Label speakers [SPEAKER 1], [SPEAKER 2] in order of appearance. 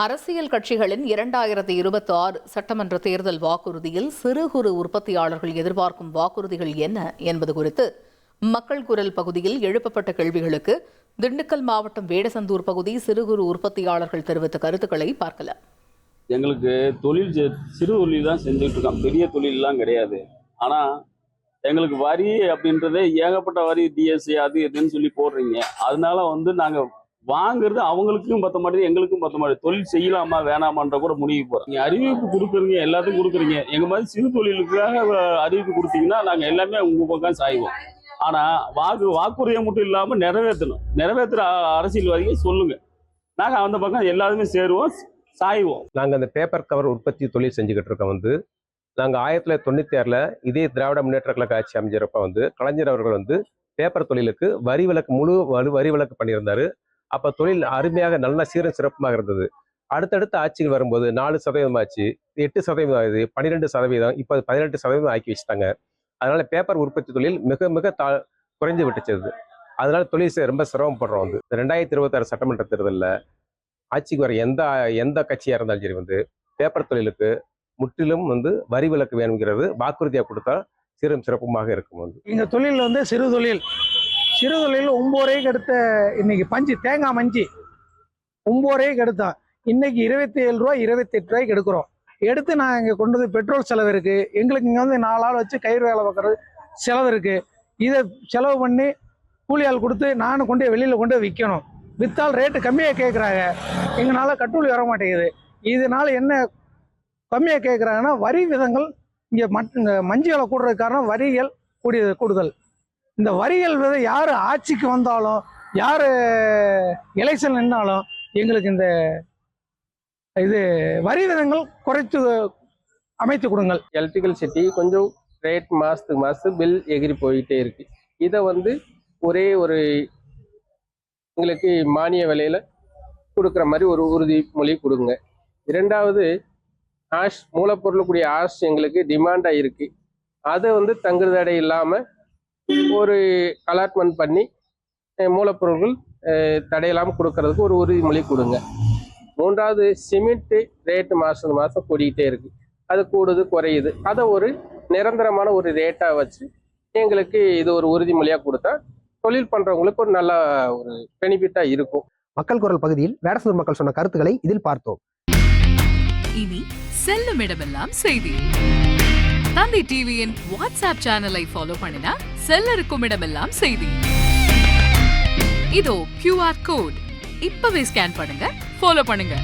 [SPEAKER 1] அரசியல் கட்சிகளின் 2026 சட்டமன்ற தேர்தல் வாக்குறுதியில் சிறு குறு உற்பத்தியாளர்கள் எதிர்பார்க்கும் வாக்குறுதிகள் என்ன என்பது குறித்து மக்கள் குரல் பகுதியில் எழுப்பப்பட்ட கேள்விகளுக்கு திண்டுக்கல் மாவட்டம் வேடசந்தூர் பகுதி சிறு குறு உற்பத்தியாளர்கள் தெரிவித்த கருத்துக்களை பார்க்கலாம்.
[SPEAKER 2] எங்களுக்கு தொழில் சிறு தொழில் தான் செஞ்சுட்டு இருக்கோம், பெரிய தொழிலெலாம் கிடையாது. ஆனால் எங்களுக்கு வரி அப்படின்றதே ஏகப்பட்ட வரி, டிஎஸ்சி அது இதுன்னு சொல்லி போடுறீங்க. அதனால நாங்கள் வாங்குறது அவங்களுக்கும் பத்த மாட்டேது, எங்களுக்கும் பத்த மாட்டேது. தொழில் செய்யலாமா வேணாமான்ற கூட முடிவு போகிறோம். நீங்கள் அறிவிப்பு கொடுக்குறீங்க, எல்லாத்துக்கும் கொடுக்குறீங்க. எங்கள் மாதிரி சிறு தொழிலுக்காக அறிவிப்பு கொடுத்தீங்கன்னா நாங்கள் எல்லாமே உங்கள் பக்கம் சாய்வோம். ஆனால் வாக்குறுதியை மட்டும் இல்லாமல் நிறைவேற்றுற அரசியல்வாதிகள் சொல்லுங்கள், நாங்கள் அந்த பக்கம் எல்லாருமே சேருவோம், சாய்வோம்.
[SPEAKER 3] நாங்கள் அந்த பேப்பர் கவர் உற்பத்தி தொழில் செஞ்சுக்கிட்டு இருக்கோம். நாங்கள் 1996 இதே திராவிட முன்னேற்ற கழக ஆட்சி அமைஞ்சப்ப கலைஞர் அவர்கள் பேப்பர் தொழிலுக்கு முழு வரி விலக்கு பண்ணியிருந்தாரு. அப்போ தொழில் அருமையாக நல்ல சீரும் சிறப்புமாக இருந்தது. அடுத்தடுத்த ஆட்சிகள் வரும்போது 4% ஆச்சு, 8% ஆகுது, 12%, இப்போ 18% ஆக்கி வச்சுட்டாங்க. அதனால பேப்பர் உற்பத்தி தொழில் மிக மிக குறைஞ்சு விட்டுச்சது. அதனால தொழில் ரொம்ப சிரமப்படுறோம். 2026 சட்டமன்ற தேர்தலில் ஆட்சிக்கு வர எந்த கட்சியாக இருந்தாலும் சரி பேப்பர் தொழிலுக்கு முற்றிலும் வரி விலக்கு வேணுங்கிறது வாக்குறுதியாக கொடுத்தா சீரும் சிறப்புமாக இருக்கும்.
[SPEAKER 4] எங்கள் தொழில் சிறு தொழில் 9 ரூபாய்க்கு எடுத்த இன்னைக்கு பஞ்சு தேங்காய் மஞ்சி 9 ரூபாய்க்கு எடுத்தோம். இன்னைக்கு 27 ரூபா 28 ரூபாய்க்கு எடுக்கிறோம். எடுத்து நான் இங்கே கொண்டு பெட்ரோல் செலவு இருக்குது, எங்களுக்கு இங்கே 4 ஆள் வச்சு கயிறு வேலை பார்க்குறது செலவு இருக்குது. இதை செலவு பண்ணி கூலி ஆள் கொடுத்து நானும் கொண்டு வெளியில் கொண்டு விற்கணும். விற்றால் ரேட்டு கம்மியாக கேட்குறாங்க, எங்களால் கட்டுப்படி வர மாட்டேங்குது. இதனால என்ன கம்மியாக கேட்குறாங்கன்னா வரி விதங்கள் இங்கே மஞ்சளை கூடுறதுக்கு காரணம் வரிகள் கூடுதல். இந்த வரிகள் யார் ஆட்சிக்கு வந்தாலும் யார் எலெக்ஷன் நின்னாலும் எங்களுக்கு இந்த வரி விதங்கள் குறைத்து அமைத்து கொடுங்கள்.
[SPEAKER 5] எலக்ட்ரிக்கல் சிட்டி கொஞ்சம் ரேட் மாதத்துக்கு பில் எகிரி போயிட்டே இருக்கு. இதை ஒரே ஒரு எங்களுக்கு மானிய விலையில் கொடுக்குற மாதிரி ஒரு உறுதிமொழி கொடுங்க. இரண்டாவது, ஆஷ் மூலப்பொருளுக்குரிய ஆஷ் எங்களுக்கு டிமாண்டாக இருக்குது. அதை தங்குதடை இல்லாமல் ஒரு அலாட்மெண்ட் பண்ணி மூலப்பொருட்கள் தடையில்லாமல் கொடுக்கறதுக்கு ஒரு உறுதிமொழி கொடுங்க. மூன்றாவது, சிமெண்ட்டு ரேட்டு மாதம் கூடிக்கிட்டே இருக்கு, அது கூடுது குறையுது. அதை ஒரு நிரந்தரமான ஒரு ரேட்டாக வச்சு எங்களுக்கு இது ஒரு உறுதிமொழியாக கொடுத்தா தொழில் பண்ணுறவங்களுக்கு ஒரு நல்ல ஒரு பெனிஃபிட்டாக இருக்கும்.
[SPEAKER 6] மக்கள் குரல் பகுதியில் வேடசந்தூர் மக்கள் சொன்ன கருத்துக்களை இதில் பார்த்தோம்.
[SPEAKER 7] இனி செல்லும் இடமெல்லாம் செய்தி. தந்தி டிவியின் வாட்ஸ்அப் சேனலை ஃபாலோ பண்ணினா செல்லருக்கும் இடமெல்லாம் செய்தி. இதோ QR கோட் இப்பவே ஸ்கேன் பண்ணுங்க, ஃபாலோ பண்ணுங்க.